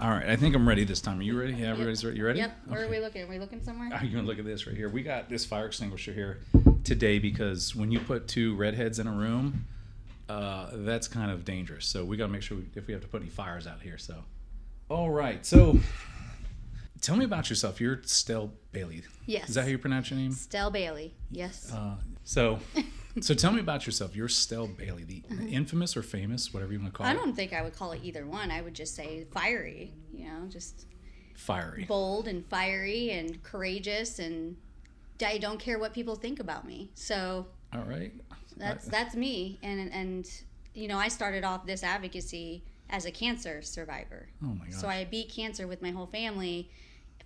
All right, I think I'm ready this time. Are you ready? Yeah, everybody's ready. You ready? Yep. Where are we looking? Are we looking somewhere? You're going to look at this right here. We got this fire extinguisher here today because when you put two redheads in a room, that's kind of dangerous. So we got to make sure if we have to put any fires out here. So, all right. So tell me about yourself. You're Stel Bailey. Yes. Is that how you pronounce your name? Stel Bailey. Yes. So tell me about yourself. You're Stel Bailey, the infamous or famous, whatever you want to call it. I don't think I would call it either one. I would just say fiery. Just fiery, bold and fiery and courageous, and I don't care what people think about me. So all right, that's me. And I started off this advocacy as a cancer survivor. Oh my gosh. So I beat cancer with my whole family.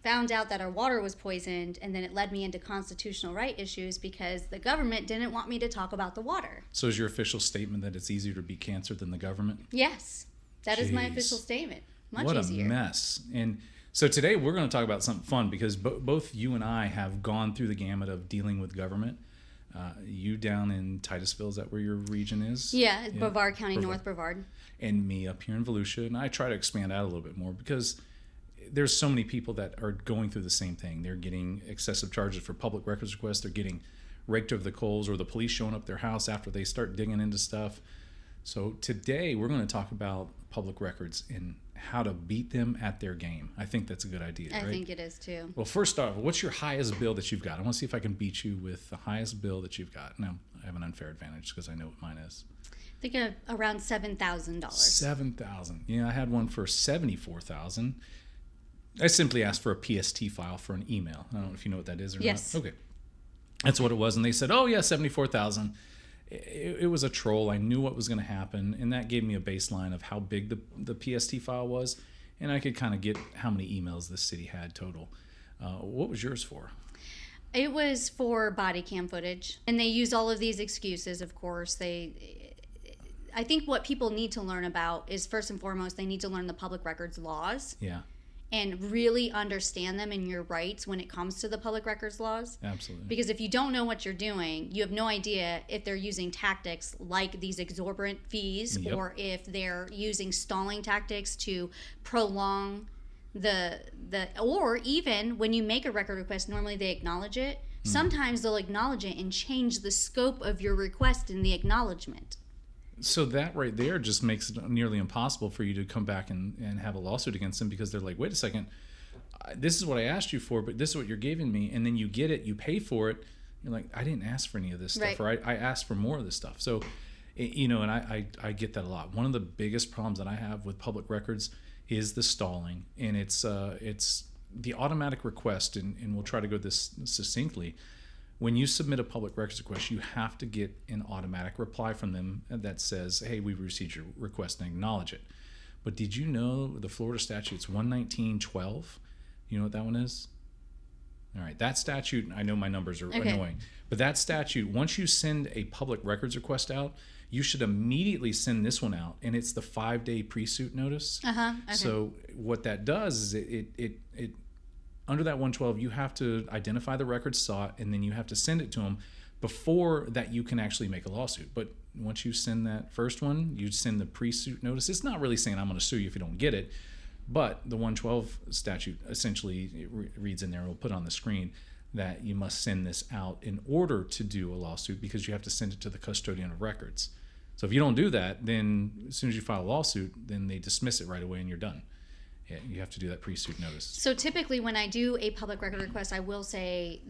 Found out that our water was poisoned, and then it led me into constitutional right issues because the government didn't want me to talk about the water. So is your official statement that it's easier to beat cancer than the government? Yes, that is my official statement. Much what easier. A mess. And so today we're going to talk about something fun because both you and I have gone through the gamut of dealing with government. You down in Titusville, is that where your region is? Yeah, Brevard County, North Brevard. And me up here in Volusia. And I try to expand out a little bit more because there's so many people that are going through the same thing. They're getting excessive charges for public records requests. They're getting raked over the coals, or the police showing up their house after they start digging into stuff. So today we're going to talk about public records and how to beat them at their game. I think that's a good idea, right? I think it is too. Well, first off, what's your highest bill that you've got? I want to see if I can beat you with the highest bill that you've got. Now, I have an unfair advantage because I know what mine is. I think around $7,000. $7,000. Yeah, I had one for $74,000. I simply asked for a PST file for an email. I don't know if you know what that is or yes. not. Okay. That's what it was. And they said, oh, yeah, $74,000. It was a troll. I knew what was going to happen. And that gave me a baseline of how big the PST file was. And I could kind of get how many emails this city had total. What was yours for? It was for body cam footage. And they use all of these excuses, of course. I think what people need to learn about is, first and foremost, they need to learn the public records laws. Yeah. And really understand them and your rights when it comes to the public records laws. Absolutely. Because if you don't know what you're doing, you have no idea if they're using tactics like these exorbitant fees, yep. or if they're using stalling tactics to prolong or even when you make a record request, normally they acknowledge it. Sometimes they'll acknowledge it and change the scope of your request in the acknowledgement. So that right there just makes it nearly impossible for you to come back and have a lawsuit against them, because they're like, wait a second, this is what I asked you for, but this is what you're giving me. And then you get it, you pay for it. You're like, I didn't ask for any of this stuff, right. or I asked for more of this stuff. So, and I get that a lot. One of the biggest problems that I have with public records is the stalling. And it's the automatic request, and we'll try to go this succinctly. When you submit a public records request, you have to get an automatic reply from them that says, hey, we've received your request, and acknowledge it. But did you know the Florida statute's 119.12? You know what that one is? All right, that statute, I know my numbers are annoying, but that statute, once you send a public records request out, you should immediately send this one out, and it's the 5-day pre-suit notice. Okay. So what that does is it under that 112, you have to identify the records sought, and then you have to send it to them before that you can actually make a lawsuit. But once you send that first one, you send the pre-suit notice. It's not really saying I'm going to sue you if you don't get it, but the 112 statute essentially reads in there, we'll put on the screen, that you must send this out in order to do a lawsuit, because you have to send it to the custodian of records. So if you don't do that, then as soon as you file a lawsuit, then they dismiss it right away and you're done. Yeah, you have to do that pre-suit notice. So typically when I do a public record request, I will say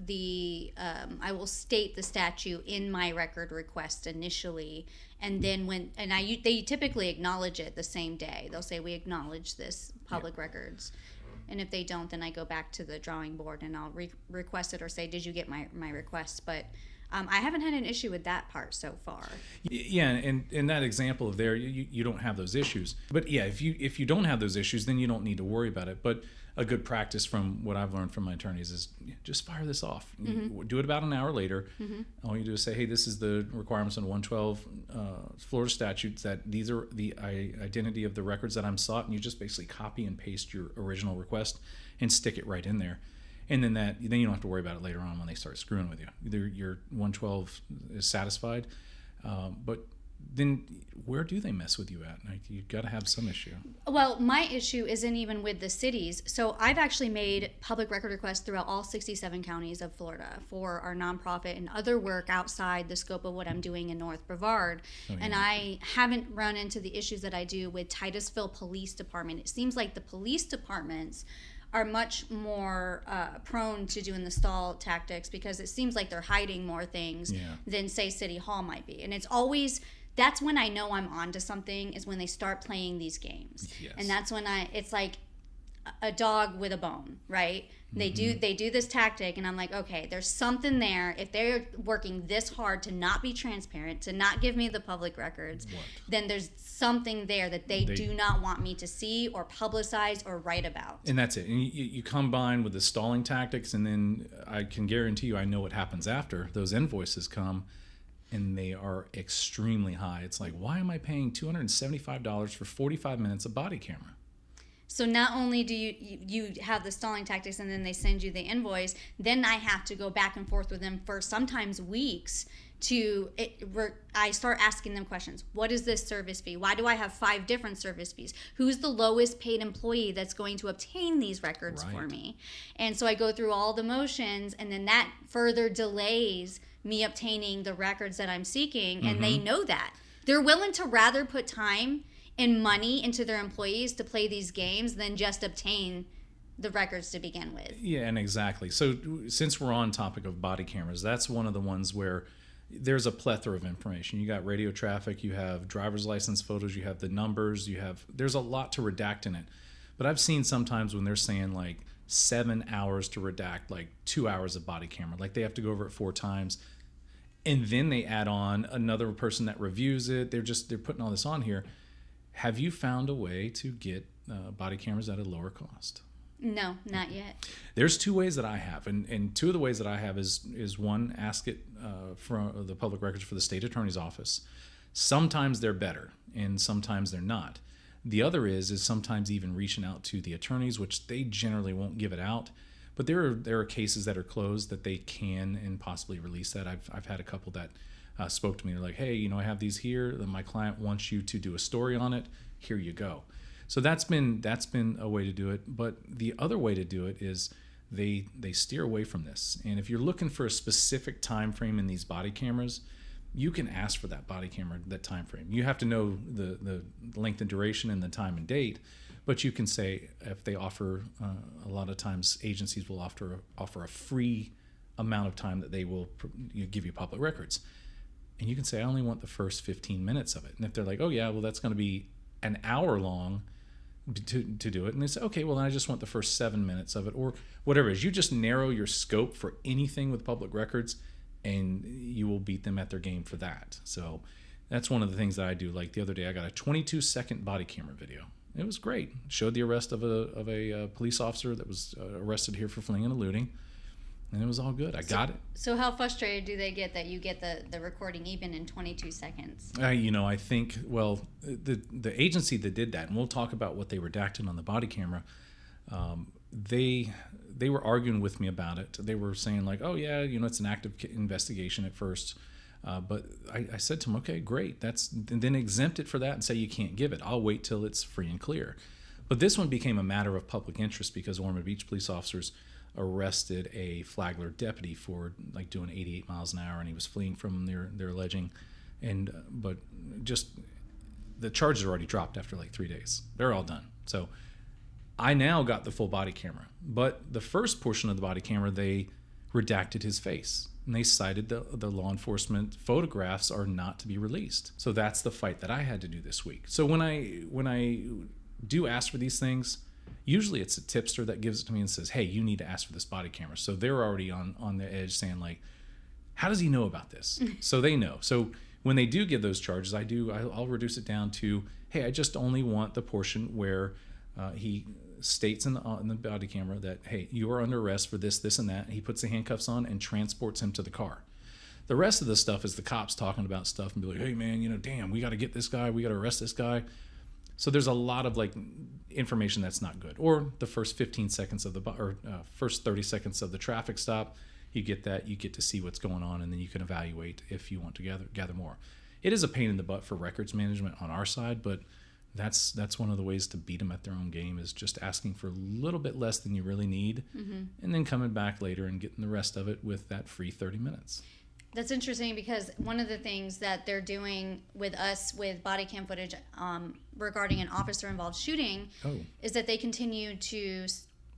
I will state the statute in my record request initially, and then they typically acknowledge it the same day. They'll say, we acknowledge this public records. And if they don't, then I go back to the drawing board and I'll request it, or say, did you get my request? But I haven't had an issue with that part so far. Yeah, and in that example of there, you don't have those issues. But yeah, if you don't have those issues, then you don't need to worry about it. But a good practice from what I've learned from my attorneys is just fire this off. Mm-hmm. Do it about an hour later. Mm-hmm. All you do is say, hey, this is the requirements on 112 Florida statutes, that these are the identity of the records that I'm sought, and you just basically copy and paste your original request and stick it right in there. And then you don't have to worry about it later on when they start screwing with you. Either your 112 is satisfied, but then where do they mess with you at? Like, you've got to have some issue. Well, my issue isn't even with the cities. So I've actually made public record requests throughout all 67 counties of Florida for our nonprofit and other work outside the scope of what I'm doing in North Brevard. Oh, yeah. And I haven't run into the issues that I do with Titusville Police Department. It seems like the police departments are much more prone to doing the stall tactics because it seems like they're hiding more things than, say, City Hall might be. And it's always... That's when I know I'm onto something, is when they start playing these games. Yes. And that's when it's like a dog with a bone, right? They do this tactic, and I'm like, okay, there's something there. If they're working this hard to not be transparent, to not give me the public records, then there's something there that they do not want me to see or publicize or write about. And that's it. And you combine with the stalling tactics, and then I can guarantee you I know what happens after. Those invoices come, and they are extremely high. It's like, why am I paying $275 for 45 minutes of body camera? So not only do you have the stalling tactics and then they send you the invoice, then I have to go back and forth with them for sometimes weeks I start asking them questions. What is this service fee? Why do I have 5 different service fees? Who's the lowest paid employee that's going to obtain these records for me? And so I go through all the motions, and then that further delays me obtaining the records that I'm seeking, and they know that. They're willing to rather put time and money into their employees to play these games than just obtain the records to begin with. Yeah, and exactly. So since we're on topic of body cameras, that's one of the ones where there's a plethora of information. You got radio traffic, you have driver's license photos, you have the numbers, there's a lot to redact in it. But I've seen sometimes when they're saying like 7 hours to redact like 2 hours of body camera, like they have to go over it 4 times. And then they add on another person that reviews it. They're putting all this on here. Have you found a way to get body cameras at a lower cost? No, not yet. There's 2 ways that I have, and 2 of the ways that I have is one, ask it from the public records for the state attorney's office. Sometimes they're better, and sometimes they're not. The other is sometimes even reaching out to the attorneys, which they generally won't give it out. But there are cases that are closed that they can and possibly release that. I've had a couple that spoke to me. They're like, hey, I have these here. My client wants you to do a story on it. Here you go. So that's been a way to do it. But the other way to do it is they steer away from this. And if you're looking for a specific time frame in these body cameras, you can ask for that body camera, that time frame. You have to know the length and duration and the time and date. But you can say, if they offer, a lot of times agencies will offer a free amount of time that they will give you public records. And you can say, I only want the first 15 minutes of it. And if they're like, oh yeah, well that's going to be an hour long to do it. And they say, okay, well then I just want the first 7 minutes of it, or whatever it is. You just narrow your scope for anything with public records, and you will beat them at their game for that. So that's one of the things that I do. Like the other day, I got a 22-second body camera video. It was great. Showed the arrest of a police officer that was arrested here for fleeing and eluding, and it was all good. I got it. So how frustrated do they get that you get the recording even in 22 seconds? I think, well, the agency that did that, and we'll talk about what they redacted on the body camera, they were arguing with me about it. They were saying like, oh yeah, it's an active investigation at first. But I said to him, okay, great. And then exempt it for that and say you can't give it. I'll wait till it's free and clear. But this one became a matter of public interest because Ormond Beach police officers arrested a Flagler deputy for like doing 88 miles an hour, and he was fleeing from their alleging. But just the charges are already dropped after like 3 days. They're all done. So I now got the full body camera. But the first portion of the body camera, they redacted his face. And they cited the law enforcement photographs are not to be released. So that's the fight that I had to do this week. So when I do ask for these things, usually it's a tipster that gives it to me and says, hey, you need to ask for this body camera. So they're already on the edge saying like, how does he know about this? So they know. So when they do give those charges, I'll reduce it down to, hey, I just only want the portion where he states in the body camera that, hey, you are under arrest for this, this, and that. He puts the handcuffs on and transports him to the car. The rest of the stuff is the cops talking about stuff and be like, hey, man, damn, we got to get this guy. We got to arrest this guy. So there's a lot of like information that's not good. Or the first 15 seconds of first 30 seconds of the traffic stop, you get that. You get to see what's going on, and then you can evaluate if you want to gather more. it is a pain in the butt for records management on our side, but that's one of the ways to beat them at their own game, is just asking for a little bit less than you really need, and then coming back later and getting the rest of it with that free 30 minutes. That's interesting, because one of the things that they're doing with us with body cam footage regarding an officer-involved shooting is that they continue to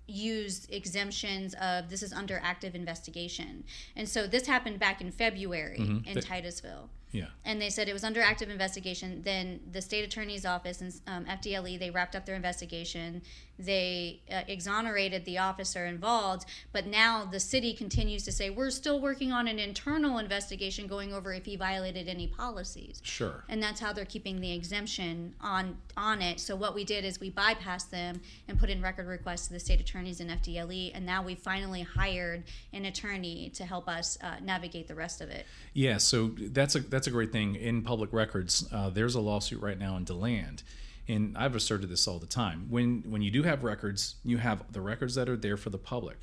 use exemptions of this is under active investigation. And so this happened back in February in Titusville. Yeah. And they said it was under active investigation. Then the state attorney's office and FDLE, they wrapped up their investigation. They exonerated the officer involved. But now the city continues to say, we're still working on an internal investigation going over if he violated any policies. Sure. And that's how they're keeping the exemption on it. So what we did is we bypassed them and put in record requests to the state attorneys and FDLE. And now we finally hired an attorney to help us navigate the rest of it. Yeah, so that's a great thing. In public records, there's a lawsuit right now in DeLand, and I've asserted this all the time. When you do have records, you have the records that are there for the public,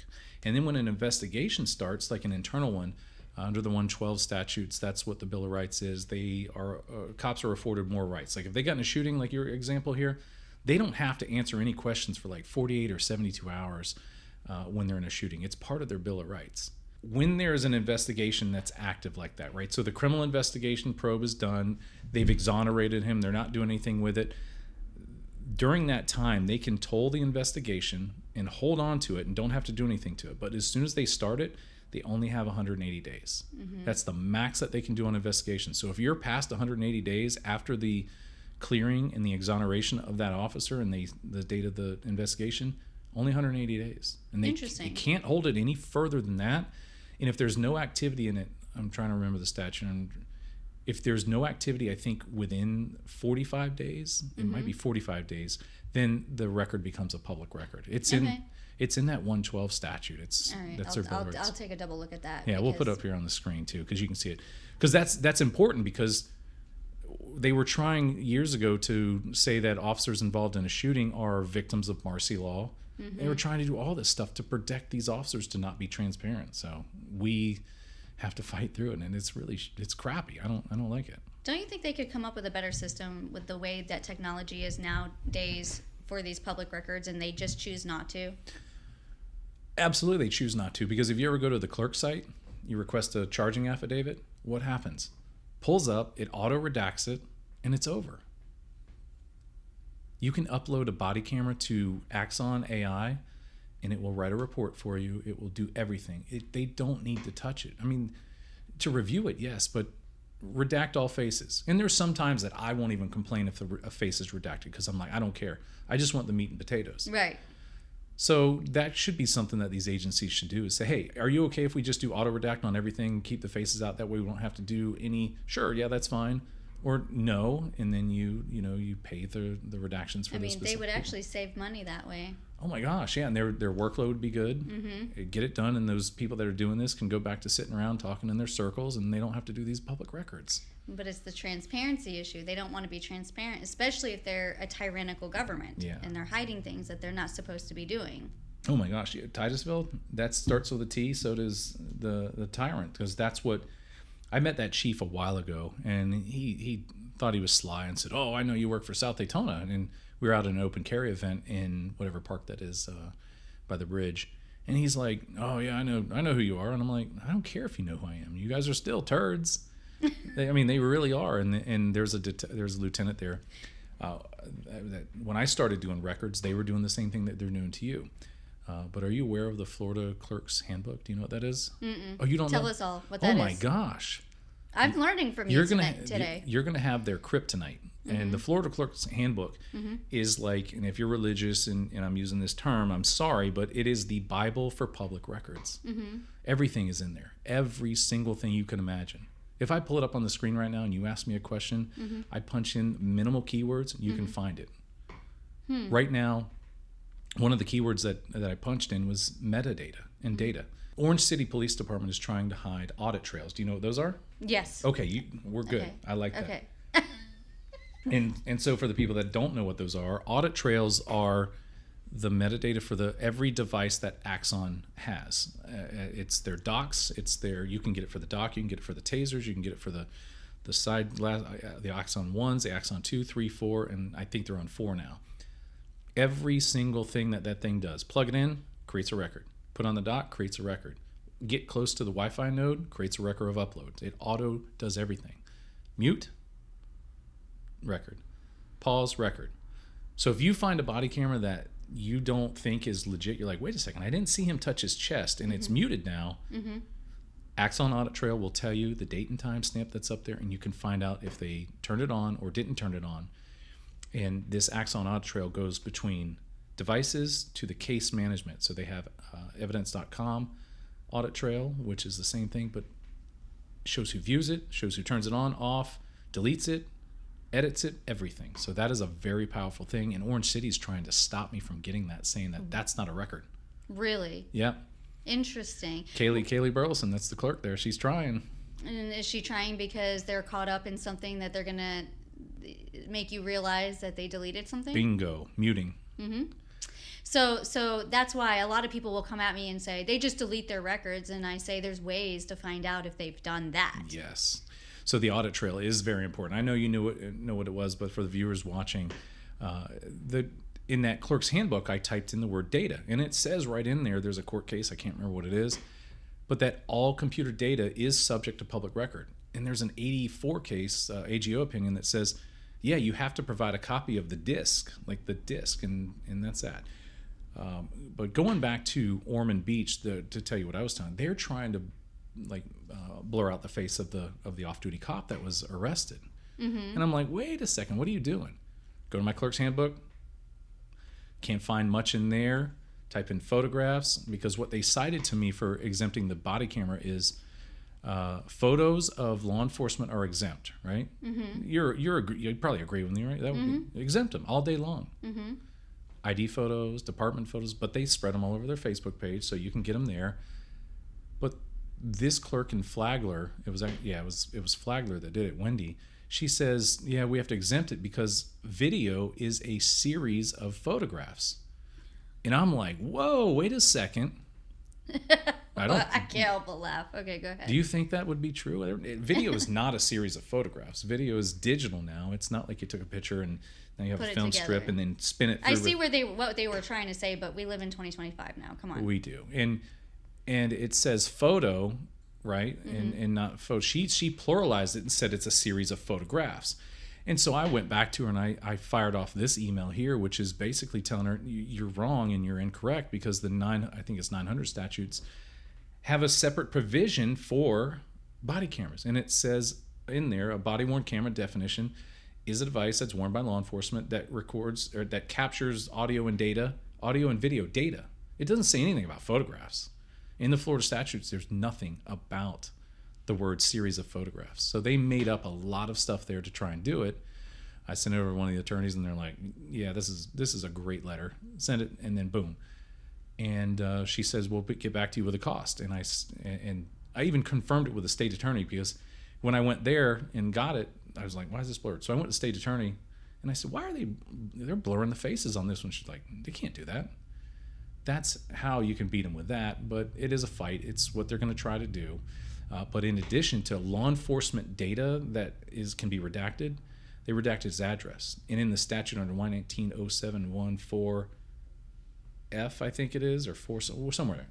and then when an investigation starts, like an internal one, under the 112 statutes, that's what the Bill of Rights is. They are cops are afforded more rights. Like if they got in a shooting, like your example here, they don't have to answer any questions for like 48 or 72 hours when they're in a shooting. It's part of their Bill of Rights. When there's an investigation that's active like that, right? So the criminal investigation probe is done. They've exonerated him. They're not doing anything with it. During that time, they can toll the investigation and hold on to it and don't have to do anything to it. But as soon as they start it, they only have 180 days. That's the max that they can do on investigation. So if you're past 180 days after the clearing and the exoneration of that officer and the date of the investigation, only 180 days. And they can't hold it any further than that. And if there's no activity in it, I'm trying to remember the statute. If there's no activity, I think within 45 days, it might be 45 days, then the record becomes a public record. It's in that 112 statute. All right, that's I'll take a double look at that. Yeah, we'll put it up here on the screen too, because you can see it. Because that's important, because they were trying years ago to say that officers involved in a shooting are victims of marcy law. They were trying to do all this stuff to protect these officers to not be transparent. So we have to fight through it, and it's crappy. I don't like it. Don't you think they could come up with a better system with the way that technology is nowadays for these public records, and they just choose not to? Absolutely, they choose not to, because if you ever go to the clerk site, you request a charging affidavit, what happens? Pulls up, it auto redacts it, and it's over. You can upload a body camera to Axon AI, and it will write a report for you. It will do everything. They don't need to touch it. I mean, to review it, yes, but redact all faces. And there's some times that I won't even complain if a face is redacted, because I'm like, I don't care. I just want the meat and potatoes. Right. So that should be something that these agencies should do, is say, hey, are you okay if we just do auto redact on everything, keep the faces out, that way we don't have to do any, sure, yeah, that's fine. Or no, and then you pay the redactions for this. They would actually save money that way. Oh my gosh, yeah, and their workload would be good. Get it done, and those people that are doing this can go back to sitting around talking in their circles, and they don't have to do these public records. But it's the transparency issue. They don't want to be transparent, especially if they're a tyrannical government and they're hiding things that they're not supposed to be doing. Oh my gosh, Titusville, that starts with a T, so does the tyrant, because that's what. I met that chief a while ago, and he thought he was sly and said, oh, I know you work for South Daytona. And we were out at an open carry event in whatever park that is by the bridge. And he's like, oh, yeah, I know who you are. And I'm like, I don't care if you know who I am. You guys are still turds. They really are. And there's a lieutenant there. That when I started doing records, they were doing the same thing that they're doing to you. But are you aware of the Florida Clerk's Handbook? Do you know what that is? Mm-mm. Oh, you don't know? Tell us all what that is. Oh, my gosh. I'm learning from you today. You're going to have their kryptonite. And the Florida Clerk's Handbook is like, and if you're religious, and I'm using this term, I'm sorry, but it is the Bible for public records. Everything is in there. Every single thing you can imagine. If I pull it up on the screen right now and you ask me a question, I punch in minimal keywords, you can find it. Right now, one of the keywords that I punched in was metadata and data. Orange City Police Department is trying to hide audit trails. Do you know what those are? Yes. Okay, we're good. Okay. I like that. Okay. and so for the people that don't know what those are, audit trails are the metadata for every device that Axon has. It's their docs. You can get it for the doc. You can get it for the tasers. You can get it for the the the Axon 1s, the Axon 2, 3, 4, and I think they're on 4 now. Every single thing that thing does, plug it in, creates a record. Put on the dock, creates a record. Get close to the Wi-Fi node, creates a record of uploads. It auto does everything. Mute, record. Pause, record. So if you find a body camera that you don't think is legit, you're like, wait a second, I didn't see him touch his chest, and it's muted now. Axon Audit Trail will tell you the date and time stamp that's up there, and you can find out if they turned it on or didn't turn it on. And this Axon Audit Trail goes between devices to the case management. So they have evidence.com audit trail, which is the same thing, but shows who views it, shows who turns it on, off, deletes it, edits it, everything. So that is a very powerful thing. And Orange City is trying to stop me from getting that, saying that that's not a record. Really? Yeah. Interesting. Kaylee Burleson, that's the clerk there. She's trying. And is she trying because they're caught up in something that they're going to make you realize that they deleted something? Bingo. Muting. So that's why a lot of people will come at me and say they just delete their records, and I say there's ways to find out if they've done that. Yes. So the audit trail is very important. I know you know what it was, but for the viewers watching, in that clerk's handbook, I typed in the word data, and it says right in there, there's a court case, I can't remember what it is, but that all computer data is subject to public record. And there's an 84 case, AGO opinion, that says, yeah, you have to provide a copy of the disk, like the disk, and that's that. But going back to Ormond Beach, to tell you what I was telling, they're trying to blur out the face of the off-duty cop that was arrested. And I'm like, wait a second, what are you doing? Go to my clerk's handbook. Can't find much in there. Type in photographs, because what they cited to me for exempting the body camera is photos of law enforcement are exempt, right? You'd probably agree with me, right? That would be exempt them all day long. ID photos, department photos, but they spread them all over their Facebook page, so you can get them there. But this clerk in Flagler, it was Flagler that did it, Wendy. She says, yeah, we have to exempt it because video is a series of photographs. And I'm like, whoa, wait a second. I can't help but laugh. Okay, go ahead. Do you think that would be true? Video is not a series of photographs. Video is digital now. It's not like you took a picture and now you have a film strip and then spin it through. I see what they were trying to say, but we live in 2025 now. Come on. We do. And it says photo, right? And not photo. She pluralized it and said it's a series of photographs. And so I went back to her and I fired off this email here, which is basically telling her you're wrong and you're incorrect, because I think it's 900 statutes have a separate provision for body cameras. And it says in there, a body-worn camera definition is a device that's worn by law enforcement that records or that captures audio and video data. It doesn't say anything about photographs. In the Florida statutes, there's nothing about the word series of photographs. So they made up a lot of stuff there to try and do it. I sent it over to one of the attorneys and they're like, yeah, this is a great letter. Send it, and then boom. And she says, we'll get back to you with a cost. And I even confirmed it with the state attorney, because when I went there and got it, I was like, why is this blurred? So I went to the state attorney and I said, why are they're blurring the faces on this one? She's like, they can't do that. That's how you can beat them with that. But it is a fight. It's what they're going to try to do. But in addition to law enforcement data that can be redacted, they redacted his address. And in the statute under 119.0714F, I think it is, or somewhere,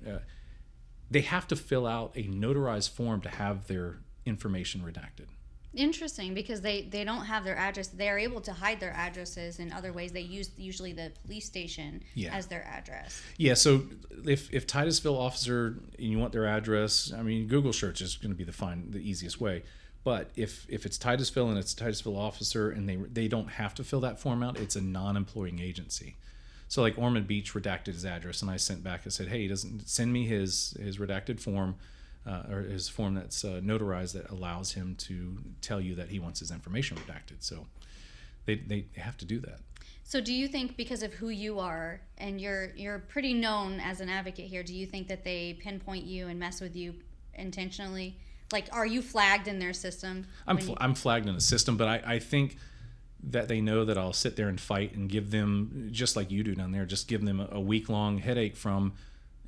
they have to fill out a notarized form to have their information redacted. Interesting, because they don't have their address. They are able to hide their addresses in other ways. They use usually the police station as their address. Yeah, so if Titusville officer and you want their address, I mean, Google search is going to be the easiest way. But if it's Titusville and it's a Titusville officer and they don't have to fill that form out, it's a non-employing agency. So like Ormond Beach redacted his address, and I sent back and said, hey, he doesn't send me his redacted form. Or his form that's notarized that allows him to tell you that he wants his information redacted. So they have to do that. So do you think, because of who you are, and you're pretty known as an advocate here, do you think that they pinpoint you and mess with you intentionally? Like, are you flagged in their system? I'm flagged in the system, but I think that they know that I'll sit there and fight and give them, just like you do down there, just give them a week-long headache from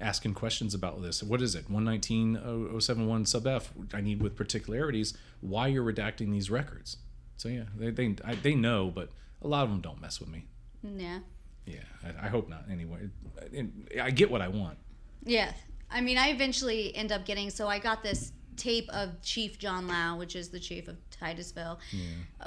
asking questions about this. What is it? 119.071 sub F. I need with particularities why you're redacting these records. So yeah, they know, but a lot of them don't mess with me. Yeah. Yeah, I hope not. Anyway, I get what I want. Yeah. I mean, I eventually end up getting, so I got this tape of Chief John Lau, which is the chief of Titusville,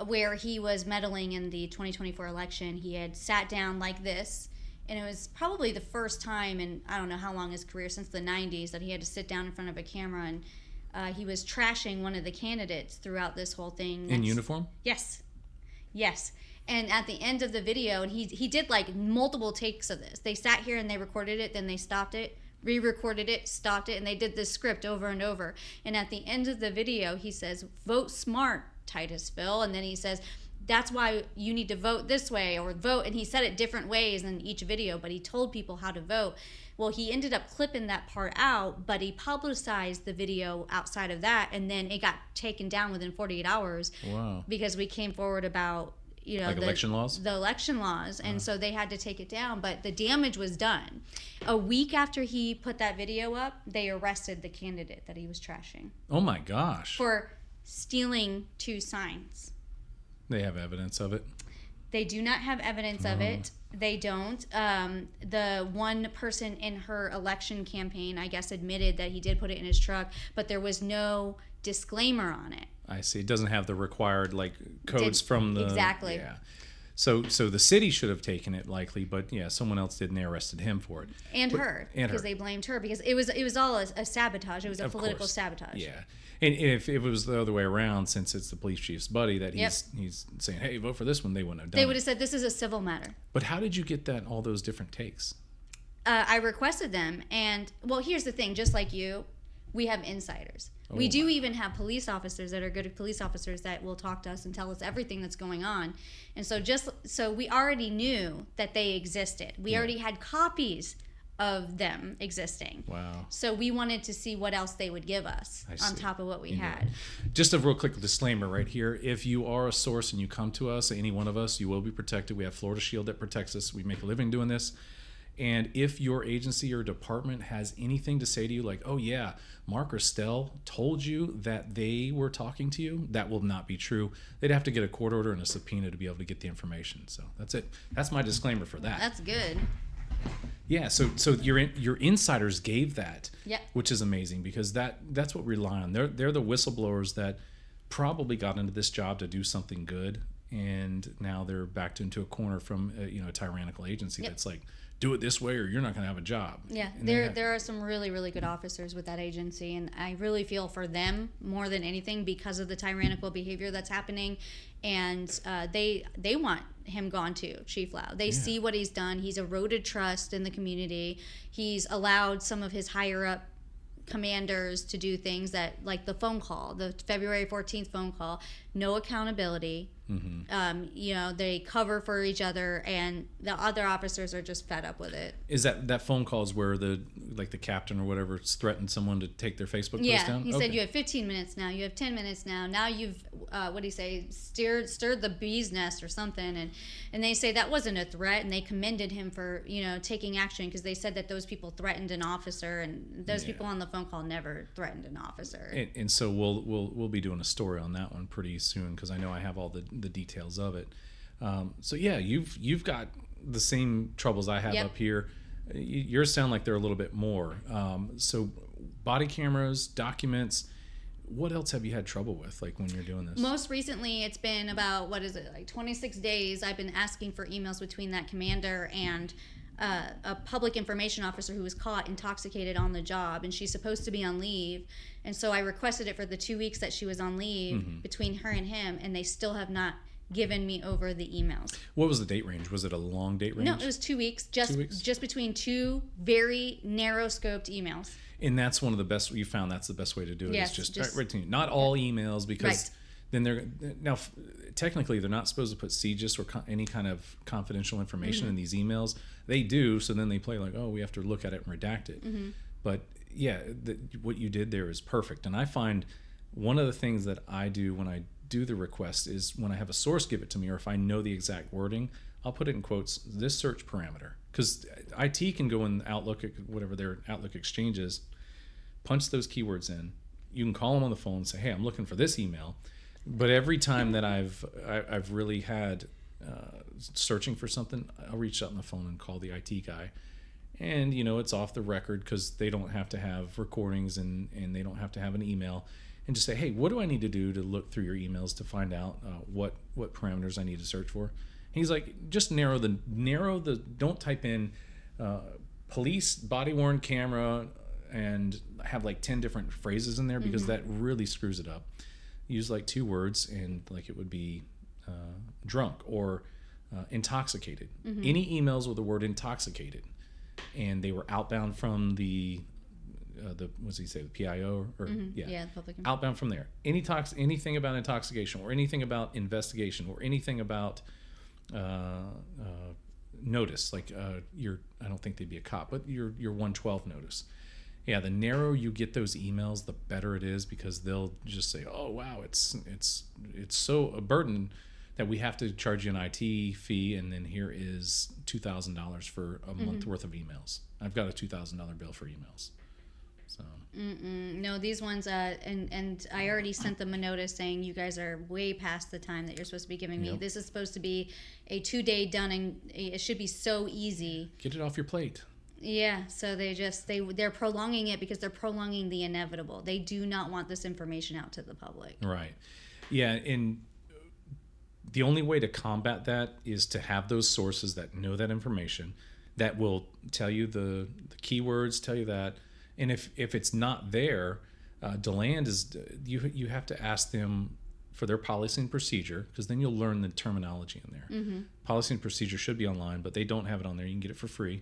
where he was meddling in the 2024 election. He had sat down like this, and it was probably the first time in I don't know how long his career, since the 90s, that he had to sit down in front of a camera, and he was trashing one of the candidates throughout this whole thing. In uniform? Yes. And at the end of the video, and he did like multiple takes of this. They sat here and they recorded it, then they stopped it, re-recorded it, stopped it, and they did this script over and over. And at the end of the video, he says, "Vote smart, Titusville," and then he says, "That's why you need to vote this way," or vote, and he said it different ways in each video, but he told people how to vote. Well, he ended up clipping that part out, but he publicized the video outside of that, and then it got taken down within 48 hours. Wow. Because we came forward about like election laws? The election laws, and so they had to take it down, but the damage was done. A week after he put that video up, they arrested the candidate that he was trashing. Oh my gosh. For stealing 2 signs. They have evidence of it? They do not have evidence of it. They don't. The one person in her election campaign, I guess, admitted that he did put it in his truck, but there was no disclaimer on it. I see. It doesn't have the required codes from the exactly. Yeah. So the city should have taken it likely, but yeah, someone else did, and they arrested him for it. And because they blamed her, because it was all a sabotage. It was a political sabotage. Yeah. And if it was the other way around, since it's the police chief's buddy that he's saying, "Hey, vote for this one," they wouldn't have done it. They would have said, "This is a civil matter." But how did you get all those different takes? I requested them, and well, here's the thing. Just like you, we have insiders. We do even have police officers that are good police officers that will talk to us and tell us everything that's going on. And so we already knew that they existed. We already had copies of them existing. Wow. So we wanted to see what else they would give us on top of what we had. Just a real quick disclaimer right here. If you are a source and you come to us, any one of us, you will be protected. We have Florida Shield that protects us. We make a living doing this. And if your agency or department has anything to say to you like, "Oh yeah, Mark or Stel told you that they were talking to you," that will not be true. They'd have to get a court order and a subpoena to be able to get the information. So that's it. That's my disclaimer for that. That's good. Yeah, so your insiders gave that, Yep. which is amazing, because that's what we rely on. They're the whistleblowers that probably got into this job to do something good, and now they're backed into a corner from a tyrannical agency that's like, "Do it this way or you're not going to have a job." Yeah, there are some really, really good officers with that agency, and I really feel for them more than anything because of the tyrannical behavior that's happening, and they want him gone too, Chief Lau. They see what he's done. He's eroded trust in the community. He's allowed some of his higher up commanders to do things that, like the phone call, the February 14th phone call, no accountability. They cover for each other, and the other officers are just fed up with it. Is that phone call is where the captain or whatever threatened someone to take their Facebook post down? He said, "You have 15 minutes now. You have 10 minutes now. Now you've what do you say? Stirred the bee's nest or something." And they say that wasn't a threat, and they commended him for taking action, because they said that those people threatened an officer, and those people on the phone call never threatened an officer. And so we'll be doing a story on that one pretty soon, because I know I have all the details of it. So yeah, you've got the same troubles I have up here. Yours sound like they're a little bit more. So body cameras, documents. What else have you had trouble with, like when you're doing this? Most recently, it's been about 26 days. I've been asking for emails between that commander and a public information officer who was caught intoxicated on the job, and she's supposed to be on leave. And so I requested it for the 2 weeks that she was on leave between her and him, and they still have not given me over the emails. What was the date range? Was it a long date range? No, it was 2 weeks. Just between 2 very narrow scoped emails. And that's one of the best you found. That's the best way to do it. Yes, is just right to you. Not all emails, because then now technically they're not supposed to put CGIS or any kind of confidential information in these emails. They do, so then they play like, "Oh, we have to look at it and redact it." But yeah, what you did there is perfect. And I find one of the things that I do when I do the request is when I have a source give it to me, or if I know the exact wording, I'll put it in quotes, "this search parameter," because IT can go in Outlook, whatever their Outlook exchange is, punch those keywords in. You can call them on the phone and say, hey, I'm looking for this email. But every time that I've really had searching for something, I'll reach out on the phone and call the IT guy. And, it's off the record because they don't have to have recordings and they don't have to have an email. And just say, hey, what do I need to do to look through your emails to find out what parameters I need to search for? And he's like, just narrow the, don't type in police body-worn camera and have like 10 different phrases in there because that really screws it up. Use like 2 words and like it would be drunk or intoxicated. Any emails with the word intoxicated and they were outbound from the what's he say, the PIO or the public outbound from there. Anything about intoxication or anything about investigation or anything about notice, like I don't think they'd be a cop, but your 112 notice. Yeah, the narrower you get those emails, the better it is because they'll just say, oh wow, it's so a burden that we have to charge you an IT fee, and then here is $2,000 for a month worth of emails. I've got a $2,000 bill for emails. So. No, these ones, and I already sent them a notice saying you guys are way past the time that you're supposed to be giving me. Yep. This is supposed to be a 2-day done, and it should be so easy. Get it off your plate. Yeah, so they're prolonging it because they're prolonging the inevitable. They do not want this information out to the public. Right. Yeah, and the only way to combat that is to have those sources that know that information, that will tell you the keywords, tell you that. And if it's not there, DeLand is you have to ask them for their policy and procedure, because then you'll learn the terminology in there. Policy and procedure should be online, but they don't have it on there. You can get it for free.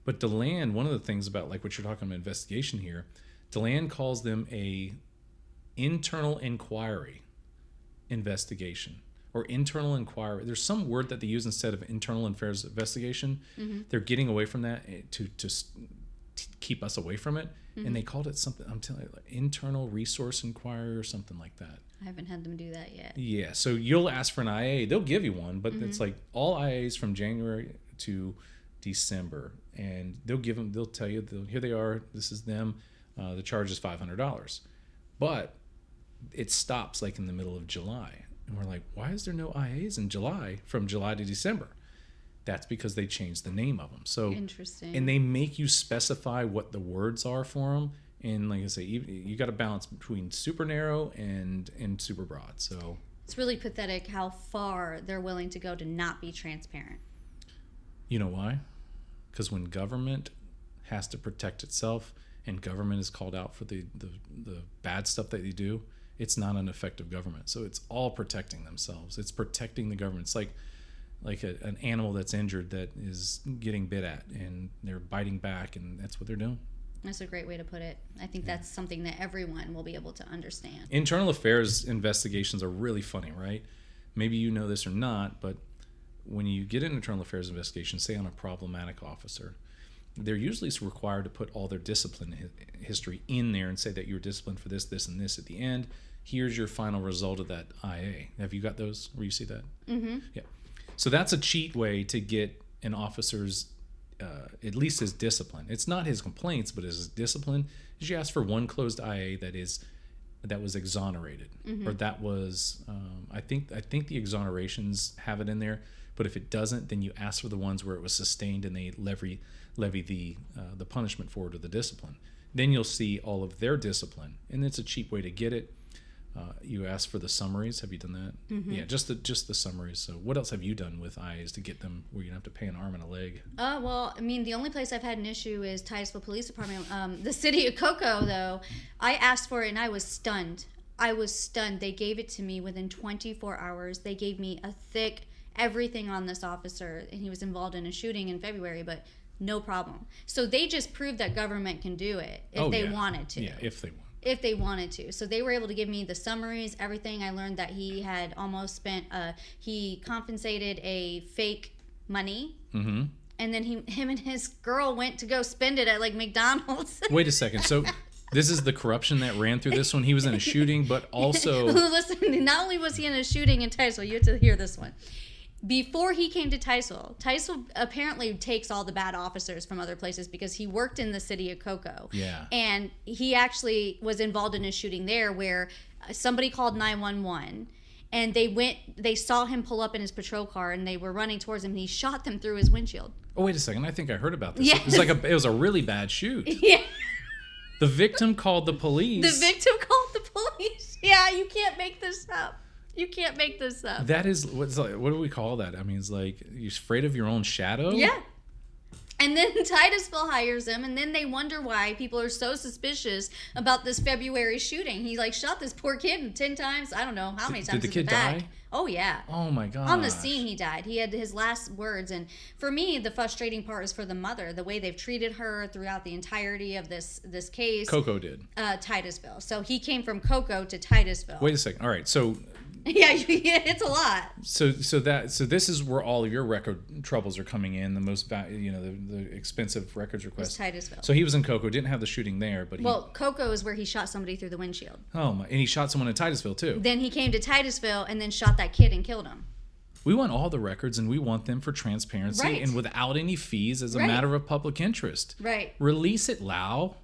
But DeLand, one of the things about like what you're talking about investigation here, DeLand calls them a internal inquiry investigation or internal inquiry. There's some word that they use instead of internal affairs investigation. They're getting away from that to keep us away from it. And they called it something, I'm telling you, like internal resource inquiry or something like that. I haven't had them do that yet. Yeah, so you'll ask for an IA. They'll give you one, but it's like all IAs from January to December. And they'll tell you, here they are, this is them. The charge is $500. But it stops like in the middle of July. And we're like, why is there no IAs in July from July to December? That's because they changed the name of them. So interesting. And they make you specify what the words are for them. And like I say, you got to balance between super narrow and super broad. So it's really pathetic how far they're willing to go to not be transparent. You know why? Because when government has to protect itself and government is called out for the bad stuff that they do, it's not an effective government. So it's all protecting themselves. It's protecting the government. It's like an animal that's injured that is getting bit at and they're biting back, and that's what they're doing. That's a great way to put it. I think that's something that everyone will be able to understand. Internal affairs investigations are really funny, right? Maybe you know this or not, but when you get an internal affairs investigation, say on a problematic officer, they're usually required to put all their discipline history in there and say that you were disciplined for this, this, and this at the end. Here's your final result of that IA. Have you got those where you see that? Yeah. So that's a cheat way to get an officer's, at least his discipline. It's not his complaints, but his discipline. Is you ask for one closed IA that was exonerated, or that was, I think the exonerations have it in there. But if it doesn't, then you ask for the ones where it was sustained and they levy the punishment for it or the discipline. Then you'll see all of their discipline, and it's a cheap way to get it. You ask for the summaries. Have you done that? Yeah, just the summaries. So what else have you done with IAs to get them where you don't have to pay an arm and a leg? Well, I mean, the only place I've had an issue is Titusville Police Department. The city of Cocoa, though, I asked for it and I was stunned. They gave it to me within 24 hours. They gave me a thick everything on this officer, and he was involved in a shooting in February, but no problem. So they just proved that government can do it if they wanted to. Yeah, if they want. If they wanted to. So they were able to give me the summaries, everything. I learned that he had almost spent, he compensated a fake money. And then him and his girl went to go spend it at like McDonald's. Wait a second. So this is the corruption that ran through this one. He was in a shooting, but also... Listen, not only was he in a shooting in Titusville, you have to hear this one. before he came to Titusville, Titusville apparently takes all the bad officers from other places because he worked in the city of Cocoa. Yeah. And he actually was involved in a shooting there where somebody called 911 and they saw him pull up in his patrol car and they were running towards him and he shot them through his windshield. Oh, wait a second. I think I heard about this. Yes. It was a really bad shoot. Yeah. The victim called the police. The victim called the police. Yeah, you can't make this up. You can't make this up. That is, what do we call that? I mean, it's like, you're afraid of your own shadow? Yeah. And then Titusville hires him, and then they wonder why people are so suspicious about this February shooting. He like shot this poor kid 10 times. I don't know how many times. Did the kid die? Oh yeah. Oh my god. On the scene, he died. He had his last words, and for me, the frustrating part is for the mother, the way they've treated her throughout the entirety of this case. Cocoa did. Titusville. So he came from Cocoa to Titusville. Wait a second. All right, so. Yeah, it's a lot. So this is where all of your record troubles are coming in. The most, the expensive records requests. Titusville. So he was in Cocoa, didn't have the shooting there, but Cocoa is where he shot somebody through the windshield. Oh my! And he shot someone in Titusville too. Then he came to Titusville and then shot that kid and killed him. We want all the records, and we want them for transparency and without any fees as a matter of public interest. Right. Release it, Lau.